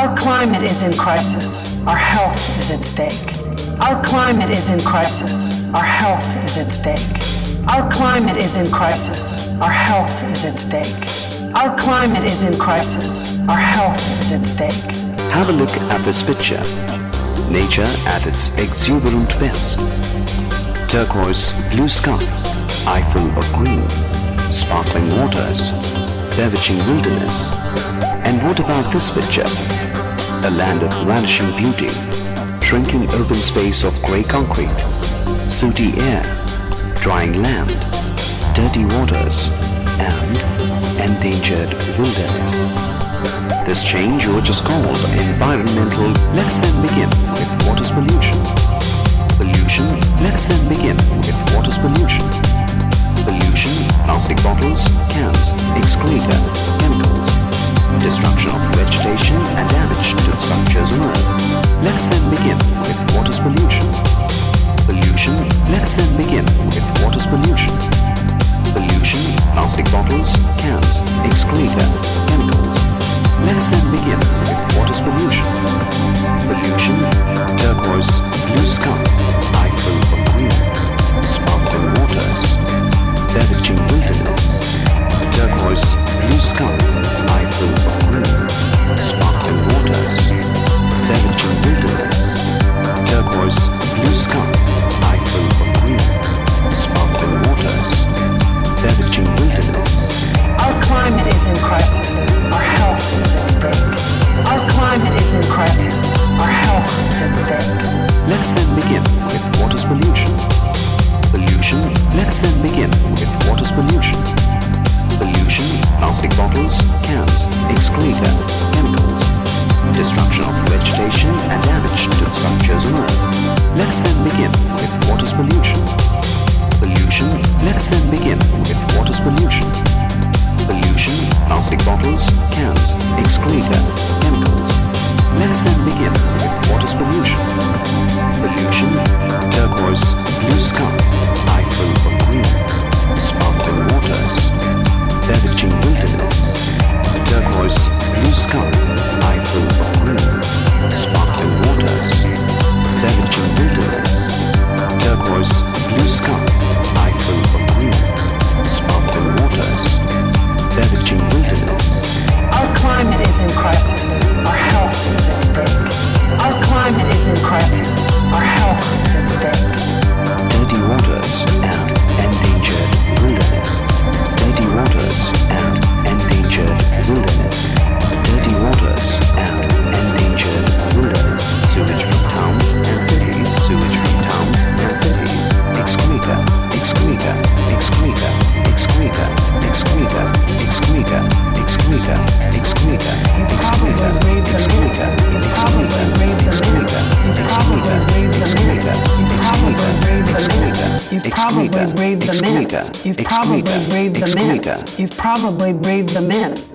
Our climate is in crisis. Our health is at stake. Our climate is in crisis. Our health is at stake. Our climate is in crisis. Our health is at stake. Our climate is in crisis. Our health is at stake. Have a look at this picture. Nature at its exuberant best. Turquoise blue sky, Eiffel of green, sparkling waters, bewitching wilderness. And what about this picture? A land of vanishing beauty, shrinking open space of grey concrete, sooty air, drying land, dirty waters, and endangered wilderness. This change which is called environmental. Let's then begin with water pollution. Pollution. Let's then begin with water pollution. Pollution, plastic bottles, cans, excreta, chemicals, destruction of vegetation and damage to structures on earth. Let's then begin with water pollution. Pollution. Let's then begin with water pollution. Pollution, plastic bottles, cans, excreta, chemicals. Let's then begin with water pollution. Pollution, turquoise blue sky, Eiffel of green, sparkling waters, bewitching wilderness. Turquoise blue sky, Eiffel of green, sparkling waters, bewitching wilderness. Turquoise blue sky, Eiffel of green, sparkling waters, bewitching wilderness. Our climate is in crisis. Our health is at stake. Our climate is in crisis. Our health is at stake. Let's then begin with water pollution. Pollution. Let's then begin with water pollution. Pollution, plastic bottles, cans, excreta, chemicals, destruction of vegetation and damage to structures on earth. Let's then begin with water pollution. Pollution. Let's then begin with water pollution. Pollution, plastic bottles, cans, excreta, chemicals. Let's then begin with water pollution. Pollution, turquoise blue sky, Eiffel of green, sparkling waters, bewitching wilderness. Turquoise blue sky, Eiffel of green, sparkling waters, bewitching wilderness. Turquoise blue sky, Eiffel of green, sparkling waters, bewitching wilderness. Our climate is in crisis. Our health is at stake. Our climate is in crisis. Our health is at stake. Dirty waters and endangered wilderness. Dirty waters and endangered wilderness. Dirty waters and endangered wilderness. Sewage from towns and cities. Sewage from towns and cities. Excreta, excreta, excreta, excreta, excreta, excreta, excreta, excreta, excreta, excreta, You've probably breathed them in. You've probably breathed them in. You've probably breathed them in.